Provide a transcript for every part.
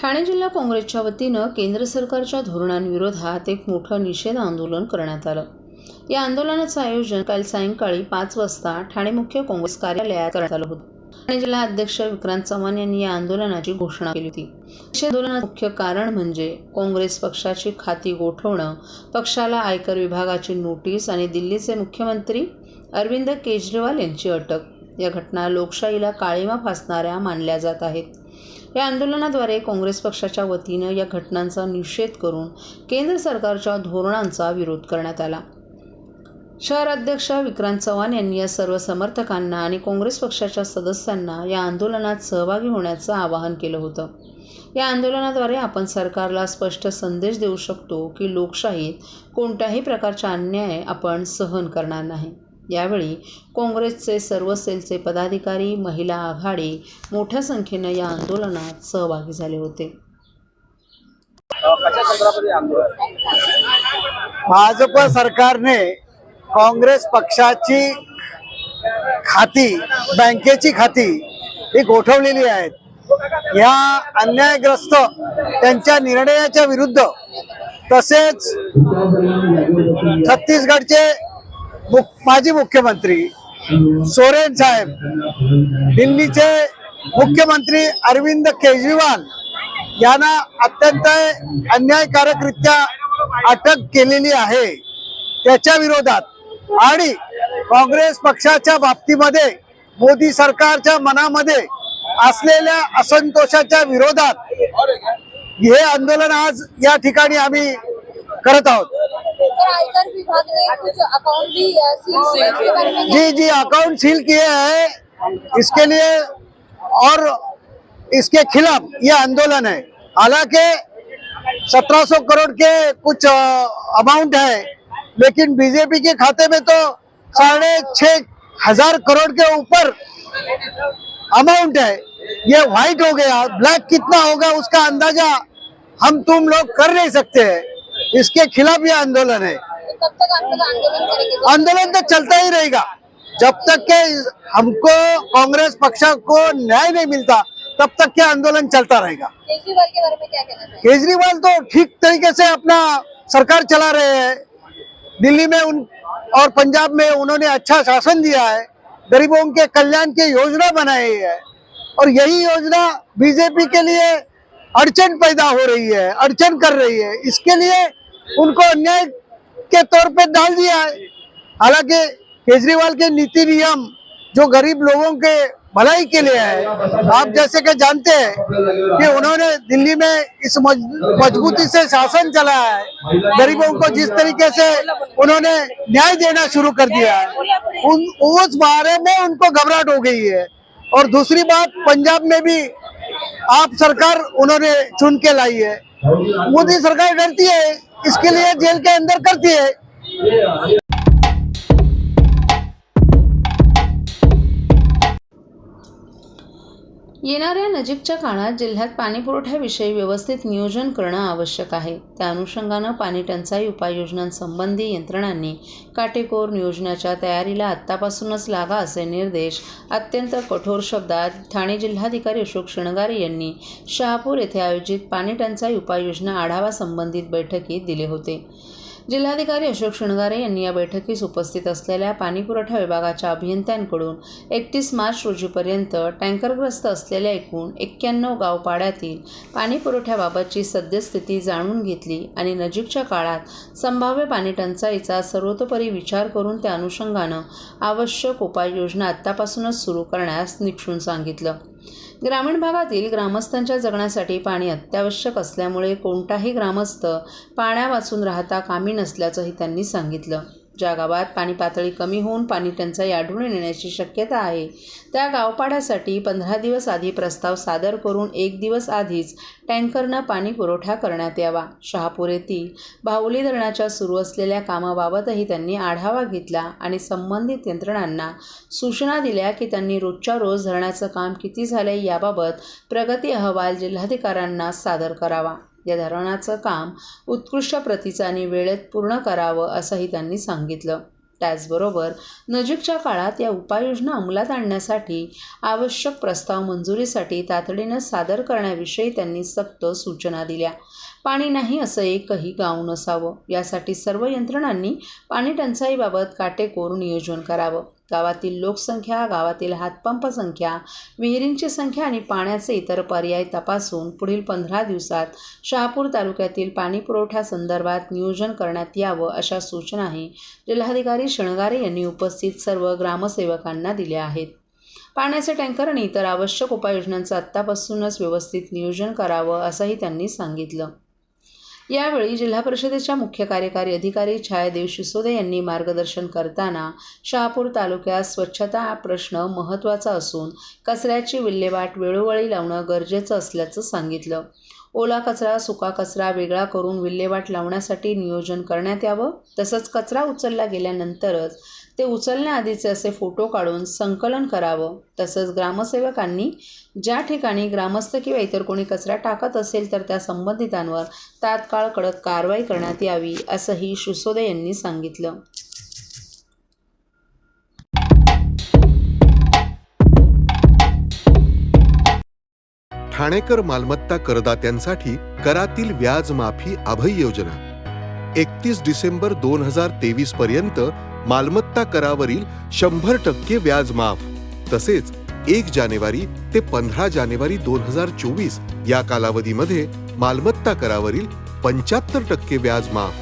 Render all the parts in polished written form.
ठाणे जिल्हा काँग्रेसच्या वतीनं केंद्र सरकारच्या धोरणांविरोधात एक मोठं निषेध आंदोलन करण्यात आलं। या आंदोलनाचं आयोजन काल सायंकाळी 5 वाजता ठाणे मुख्य काँग्रेस कार्यालयात करण्यात आलं होतं। ठाणे जिल्हा अध्यक्ष विक्रांत चव्हाण यांनी या आंदोलनाची घोषणा केली होती। निषेध आंदोलनाचं मुख्य कारण म्हणजे काँग्रेस पक्षाची खाती गोठवणं, पक्षाला आयकर विभागाची नोटीस आणि दिल्लीचे मुख्यमंत्री अरविंद केजरीवाल यांची अटक या घटना लोकशाहीला काळिमा फासणाऱ्या मानल्या जात आहेत। या आंदोलनाद्वारे काँग्रेस पक्षाच्या वतीनं या घटनांचा निषेध करून केंद्र सरकारच्या धोरणांचा विरोध करण्यात आला। शहर अध्यक्ष विक्रांत चव्हाण यांनी या सर्व समर्थकांना आणि काँग्रेस पक्षाच्या सदस्यांना या आंदोलनात सहभागी होण्याचं आवाहन केलं होतं। या आंदोलनाद्वारे आपण सरकारला स्पष्ट संदेश देऊ शकतो की लोकशाहीत कोणत्याही प्रकारचा अन्याय आपण सहन करणार नाही। यावेळी काँग्रेसचे सर्व सेलचे पदाधिकारी, महिला आघाडी मोठ्या संख्येनं या आंदोलनात सहभागी झाले होते। भाजप सरकारने काँग्रेस पक्षाची खाती, बँकेची खाती ही गोठवलेली आहेत। या अन्यायग्रस्त त्यांच्या निर्णयाच्या विरुद्ध तसेच छत्तीसगडचे माजी मुख्यमंत्री सोरेन साहेब, दिल्लीचे मुख्यमंत्री अरविंद केजरीवाल यांना अत्यंत अन्यायकारकरित्या अटक केलेली आहे, त्याच्या विरोधात आणि काँग्रेस पक्षाच्या बाबतीमध्ये मोदी सरकारच्या मनामध्ये असलेल्या असंतोषाच्या विरोधात हे आंदोलन आज या ठिकाणी आम्ही करत आहोत। आयकर विभाग ने कुछ अकाउंट भी जी अकाउंट सील किए हैं, इसके लिए और इसके खिलाफ ये आंदोलन है। हालांकि 1700 करोड़ के कुछ अमाउंट है, लेकिन बीजेपी के खाते में तो 6,500 करोड़ के ऊपर अमाउंट है। ये व्हाइट हो गया, ब्लैक कितना होगा उसका अंदाजा हम तुम लोग कर नहीं सकते हैं। इसके खिलाफ ये आंदोलन है। कब तक आंदोलन करेंगे? आंदोलन तो चलता ही रहेगा जब तक के हमको कांग्रेस पक्ष को न्याय नहीं मिलता, तब तक के आंदोलन चलता रहेगा। केजरीवाल के बारे में क्या कहना चाहिए? केजरीवाल तो ठीक तरीके से अपना सरकार चला रहे हैं। दिल्ली में और पंजाब में उन्होंने अच्छा शासन दिया है, गरीबों के कल्याण की योजना बनाई है, और यही योजना बीजेपी के लिए अड़चन पैदा हो रही है, अड़चन कर रही है। इसके लिए उनको अन्याय के तौर पे डाल दिया है। हालांकि केजरीवाल के नीति नियम जो गरीब लोगों के भलाई के लिए है, आप जैसे कि जानते हैं कि उन्होंने दिल्ली में इस मजबूती से शासन चलाया है, गरीबों को जिस तरीके से उन्होंने न्याय देना शुरू कर दिया है, उस बारे में उनको घबराहट हो गई है। और दूसरी बात, पंजाब में भी आप सरकार उन्होंने चुन के लाई है। मोदी सरकार डरती है, इसके लिए जेल के अंदर करती है। येणाऱ्या नजीकच्या काळात जिल्ह्यात पाणीपुरवठ्याविषयी व्यवस्थित नियोजन करणं आवश्यक आहे। त्या अनुषंगानं पाणी टंचाई उपाययोजनांसंबंधी यंत्रणांनी काटेकोर नियोजनाच्या तयारीला आत्तापासूनच लागा असे निर्देश अत्यंत कठोर शब्दात ठाणे जिल्हाधिकारी अशोक श्रृंगारे यांनी शहापूर येथे आयोजित पाणी टंचाई उपाययोजना आढावा संबंधित बैठकीत दिले होते। जिल्हाधिकारी अशोक श्रृंगारे यांनी या बैठकीस उपस्थित असलेल्या पाणीपुरवठा विभागाच्या अभियंत्यांकडून 31 मार्च रोजीपर्यंत टँकरग्रस्त असलेल्या एकूण 91 गावपाड्यातील पाणीपुरवठ्याबाबतची सद्यस्थिती जाणून घेतली आणि नजीकच्या काळात संभाव्य पाणी टंचाईचा सर्वतोपरी विचार करून त्या अनुषंगानं आवश्यक उपाययोजना आत्तापासूनच सुरू करण्यास निक्षून सांगितलं। ग्रामीण भागातील ग्रामस्थांच्या जगण्यासाठी पाणी अत्यावश्यक असल्यामुळे कोणताही ग्रामस्थ पाण्यावाचून राहता कामी नसल्याचंही त्यांनी सांगितलं। ज्या गावात पाणी पातळी कमी होऊन पाणी टंचाई आढळून येण्याची शक्यता आहे, त्या गावपाड्यासाठी 15 दिवस आधी प्रस्ताव सादर करून 1 दिवस आधीच टँकरनं पाणी पुरवठा करण्यात यावा। शहापूर येथील बाहुली धरणाच्या सुरू असलेल्या कामाबाबतही त्यांनी आढावा घेतला आणि संबंधित यंत्रणांना सूचना दिल्या की त्यांनी रोजच्या रोज धरणाचं काम किती झाले याबाबत प्रगती अहवाल जिल्हाधिकाऱ्यांना सादर करावा। या धरणाचं काम उत्कृष्ट प्रतीचं आणि वेळेत पूर्ण करावं असंही त्यांनी सांगितलं। त्याचबरोबर नजीकच्या काळात या उपाययोजना अंमलात आणण्यासाठी आवश्यक प्रस्ताव मंजुरीसाठी तातडीनं सादर करण्याविषयी त्यांनी सक्त सूचना दिल्या. पाणी नाही असं एकही गाव नसावं, यासाठी सर्व यंत्रणांनी पाणी टंचाईबाबत काटेकोर नियोजन करावं. गावातील लोकसंख्या, गावातील हातपंप संख्या, विहिरींची संख्या आणि पाण्याचे इतर पर्याय तपासून पुढील 15 दिवसात शहापूर तालुक्यातील पाणी पुरवठ्यासंदर्भात नियोजन करण्यात यावं, अशा सूचनाही जिल्हाधिकारी शृंगारे यांनी उपस्थित सर्व ग्रामसेवकांना दिल्या आहेत. पाण्याचे टँकर आणि इतर आवश्यक उपाययोजनांचं आत्तापासूनच व्यवस्थित नियोजन करावं, असंही त्यांनी सांगितलं. यावेळी जिल्हा परिषदेच्या मुख्य कार्यकारी अधिकारी छायादेव शिसोदे यांनी मार्गदर्शन करताना शहापूर तालुक्यात स्वच्छता हा प्रश्न महत्त्वाचा असून कचऱ्याची विल्हेवाट वेळोवेळी लावणं गरजेचं असल्याचं सांगितलं. ओला कचरा, सुका कचरा वेगळा करून विल्हेवाट लावण्यासाठी नियोजन करण्यात यावं. तसंच कचरा उचलला गेल्यानंतरच ते उचलण्याआधीचे असे फोटो काढून संकलन करावं. तसंच ग्रामसेवकांनी ज्या ठिकाणी ग्रामस्थ किंवा इतर कोणी कचरा टाकत असेल तर त्या संबंधितांवर तात्काळ कडक कारवाई करण्यात यावी, असंही शिसोदे यांनी सांगितलं. ठाणेकर मालमत्ता करदात्यांसाठी करातील व्याज माफी अभय योजना 31 डिसेंबर 2023 पर्यंत मालमत्ता करावरील 100% व्याज माफ. तसेच 1 जानेवारी ते 15 जानेवारी 2024 या कालावधीमध्ये मालमत्ता करावरील 75% व्याज माफ.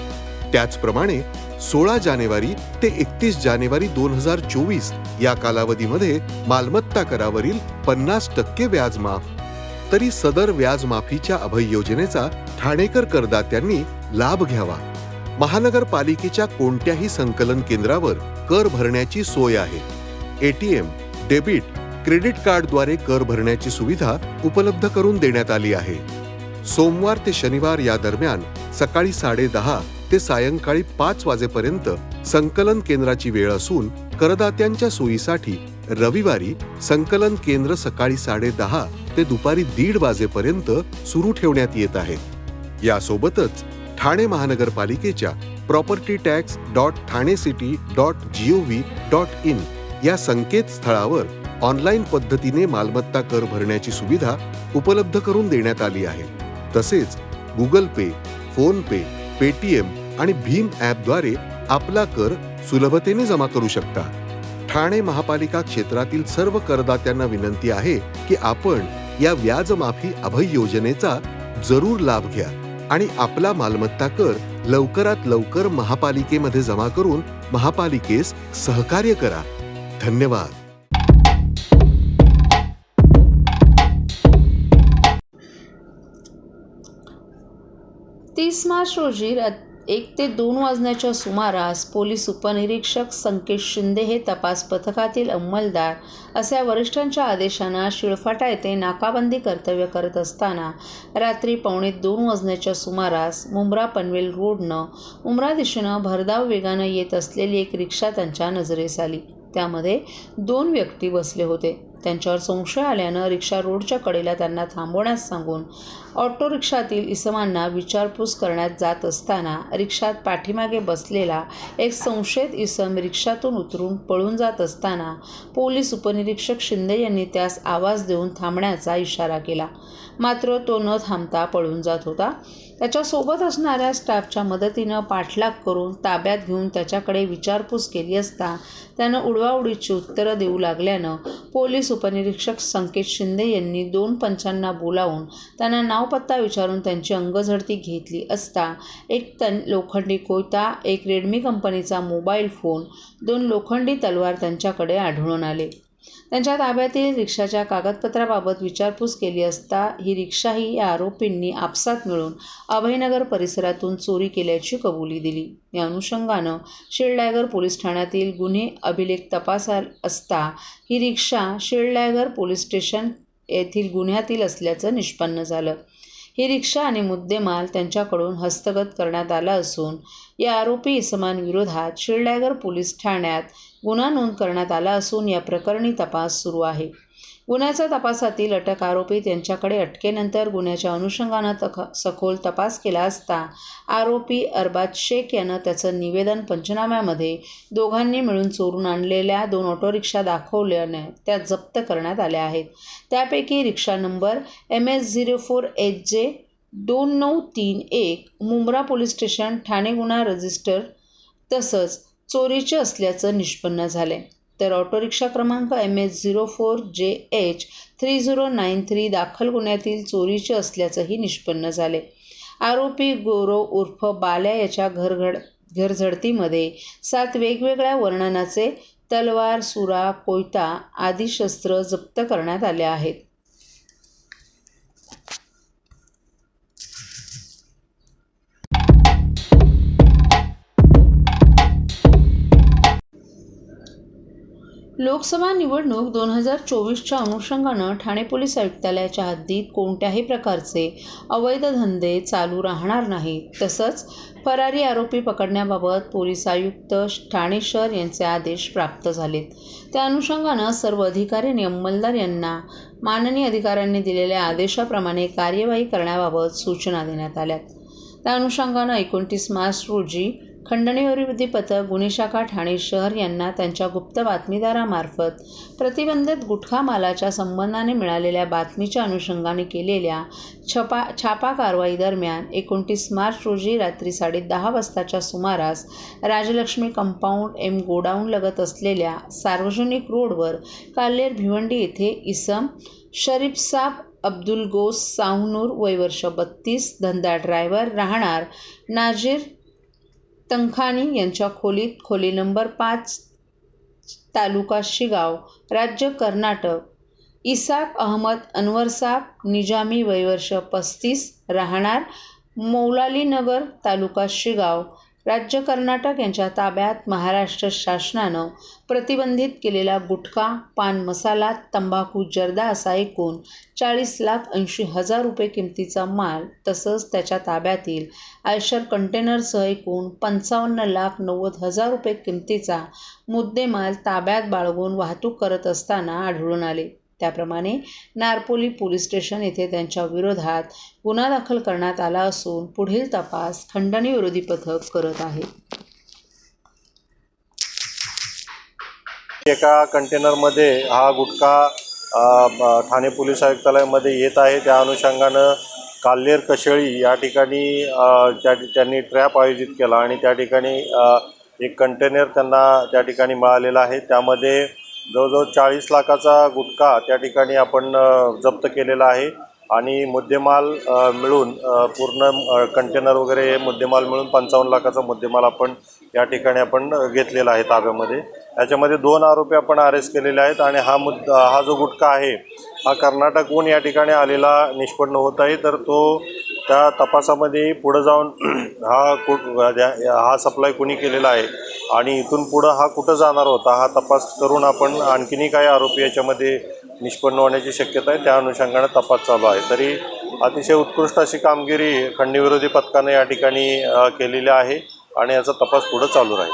त्याचप्रमाणे 16 जानेवारी ते 31 जानेवारी 2024 या कालावधीमध्ये मालमत्ता करावरील 50% व्याज माफ. तरी सदर व्याज माफीच्या अभय योजनेचा ठाणेकर करदात्यांनी लाभ घ्यावा. महानगरपालिकेच्या कोणत्याही संकलन केंद्रावर कर भरण्याची सोय आहे. ATM, डेबिट, क्रेडिट कार्डद्वारे कर भरण्याची सुविधा उपलब्ध करून देण्यात आली आहे. सोमवार ते शनिवार या दरम्यान सकाळी 10:30 ते सायंकाळी 5 वाजेपर्यंत संकलन केंद्राची वेळ असून करदात्यांच्या सोयीसाठी रविवारी संकलन केंद्र सकाळी 10:30 ते दुपारी 1:30 वाजेपर्यंत सुरू ठेवण्यात येत आहे. यासोबतच ठाणे महानगरपालिकेच्या propertytax.thanecity.gov.in या संकेतस्थळावर ऑनलाईन पद्धतीने मालमत्ता कर भरण्याची सुविधा उपलब्ध करून देण्यात आली आहे. तसेच गुगल पे, फोन पे, पेटीएम आणि भीम ॲपद्वारे आपला कर सुलभतेने जमा करू शकता. ठाणे महापालिका क्षेत्रातील सर्व करदात्यांना विनंती आहे की आपण या व्याजमाफी अभय योजनेचा जरूर लाभ घ्या आणि आपला मालमत्ता कर लवकरात लवकर महापालिकेमध्ये जमा करून महापालिकेस सहकार्य करा. धन्यवाद. 30 मार्च रोजी 1 ते 2 वाजण्याच्या सुमारास पोलीस उपनिरीक्षक संकेत शिंदे हे तपास पथकातील अंमलदार अशा वरिष्ठांच्या आदेशानं शिळफाटा येथे नाकाबंदी कर्तव्य करत असताना रात्री 1:45 वाजण्याच्या सुमारास मुंब्रा पनवेल रोडनं मुंब्रा दिशेनं भरधाव वेगानं येत असलेली एक रिक्षा त्यांच्या नजरेस आली. त्यामध्ये 2 व्यक्ती बसले होते. त्यांच्यावर संशय आल्यानं रिक्षा रोडच्या कडेला त्यांना थांबवण्यास सांगून ऑटो रिक्षातील इसमांना विचारपूस करण्यात जात असताना रिक्षात पाठीमागे बसलेला एक संशयित इसम रिक्षातून उतरून पळून जात असताना पोलीस उपनिरीक्षक शिंदे यांनी त्यास आवाज देऊन थांबण्याचा इशारा केला. मात्र तो न थांबता पळून जात होता. त्याच्यासोबत असणाऱ्या स्टाफच्या मदतीनं पाठलाग करून ताब्यात घेऊन त्याच्याकडे विचारपूस केली असता त्यानं उडवाउडीची उत्तरं देऊ लागल्यानं पोलीस उपनिरीक्षक संकेत शिंदे यांनी 2 पंचांना बोलावून त्यांना नाव पत्ता विचारून त्यांची अंगझडती घेतली असता एक लोखंडी कोयता, एक रेडमी कंपनीचा मोबाईल फोन, 2 लोखंडी तलवार त्यांच्याकडे आढळून आले. त्यांच्या ताब्यातील रिक्षाच्या कागदपत्राबाबत विचारपूस केली असता ही रिक्षाही या आरोपींनी आपसात मिळून अभयनगर परिसरातून चोरी केल्याची कबुली दिली. या अनुषंगानं शिळडायगर पोलीस ठाण्यातील गुन्हे अभिलेख तपासात असता ही रिक्षा शिळडायगर पोलीस स्टेशन येथील गुन्ह्यातील असल्याचं निष्पन्न झालं. ही रिक्षा आणि मुद्देमाल त्यांच्याकडून हस्तगत करण्यात आला असून या आरोपी इसमांविरोधात शिळडागर पोलीस ठाण्यात गुन्हा नोंद करण्यात आला असून या प्रकरणी तपास सुरू आहे. गुन्ह्याच्या तपासातील अटक आरोपी त्यांच्याकडे अटकेनंतर गुन्ह्याच्या अनुषंगानं सखोल तपास केला असता आरोपी अरबाज शेख यानं त्याचं निवेदन पंचनाम्यामध्ये दोघांनी मिळून चोरून आणलेल्या 2 ऑटोरिक्षा दाखवल्याने त्या जप्त करण्यात आल्या आहेत. त्यापैकी rickshaw number MS04HJ 2931 Mumbra police station Thane गुन्हा रजिस्टर तसंच चोरीचे असल्याचं निष्पन्न झाले, तर ऑटोरिक्षा क्रमांक MS04JH 3093 दाखल गुन्ह्यातील चोरीचे असल्याचंही निष्पन्न झाले. आरोपी गौरव उर्फ बाल्या याच्या घरझडतीमध्ये 7 वेगवेगळ्या वर्णनाचे तलवार, सुरा, कोयता आदी शस्त्र जप्त करण्यात आले आहेत. लोकसभा निवडणूक 2024च्या अनुषंगानं ठाणे पोलीस आयुक्तालयाच्या हद्दीत कोणत्याही प्रकारचे अवैध धंदे चालू राहणार नाहीत. तसंच फरारी आरोपी पकडण्याबाबत पोलीस आयुक्त ठाणे शहर यांचे आदेश प्राप्त झालेत. त्या अनुषंगानं सर्व अधिकारी आणि अंमलदार यांना माननीय अधिकाऱ्यांनी दिलेल्या आदेशाप्रमाणे कार्यवाही करण्याबाबत सूचना देण्यात आल्यात. त्या अनुषंगानं 29 मार्च रोजी खंडणी विरोधी पथक गुन्हे शाखा ठाणे शहर यांना त्यांच्या गुप्त बातमीदारामार्फत प्रतिबंधित गुटखा मालाच्या संबंधाने मिळालेल्या बातमीच्या अनुषंगाने केलेल्या छापा कारवाई दरम्यान 29 मार्च रोजी रात्री 10:30 वाजताच्या सुमारास राजलक्ष्मी कंपाऊंड M गोडाऊन लगत असलेल्या सार्वजनिक रोडवर काल्हेर भिवंडी येथे इसम शरीफसाब अब्दुल गोस सावनूर वय वर्ष 32 धंदा ड्रायव्हर राहणार नाजीर तंखानी यांच्या खोली नंबर 5 तालुका शिगाव राज्य कर्नाटक इसाक अहमद अनवरसाब निजामी वय वर्ष 35 राहणार मौलालीनगर तालुका शिगाव राज्य कर्नाटक यांच्या ताब्यात महाराष्ट्र शासनानं प्रतिबंधित केलेला गुटखा, पान मसाला, तंबाखू जर्दा असा एकूण 40,80,000 रुपये किमतीचा माल तसंच त्याच्या ताब्यातील आयशर कंटेनरसह एकूण 55,90,000 रुपये किमतीचा मुद्देमाल ताब्यात बाळगून वाहतूक करत असताना आढळून आले. त्याप्रमाणे नारपोली पोलीस स्टेशन येथे त्यांच्या विरोधात गुन्हा दाखल करण्यात आला असून पुढील तपास खंडणी विरोधी पथक करत आहे. एका कंटेनरमध्ये हा गुटखा ठाणे पोलीस आयुक्तालयामध्ये येत आहे. त्या अनुषंगानं काल्हेर कशेळी या ठिकाणी त्यांनी ट्रॅप आयोजित केला आणि त्या ठिकाणी एक कंटेनर त्यांना त्या ठिकाणी मिळालेला आहे. त्यामध्ये जवळजवळ 40 लाखाचा गुटखा त्या ठिकाणी आपण जप्त केलेला आहे आणि मुद्देमाल मिळून पूर्ण कंटेनर वगैरे मुद्देमाल मिळून 55 लाखाचा मुद्देमाल आपण या ठिकाणी आपण घेतलेला आहे ताब्यामध्ये. याच्यामध्ये 2 आरोपी आपण अरेस्ट केलेले आहेत आणि हा जो गुटखा आहे हा कर्नाटकहून या ठिकाणी आलेला निष्पन्न होत आहे. तर तो त्या तपासामध्ये पुढं जाऊन हा सप्लाय कोणी केलेला आहे आणि इथून पुढं हा कुठं जाणार होता हा तपास करून आपण आणखीनही काही आरोपी याच्यामध्ये निष्पन्न होण्याची शक्यता आहे. त्या अनुषंगाने तपास चालू आहे. तरी अतिशय उत्कृष्ट अशी कामगिरी खंडणी विरोधी पथकाने या ठिकाणी केलेली आहे आणि याचा तपास पुढं चालू राहील.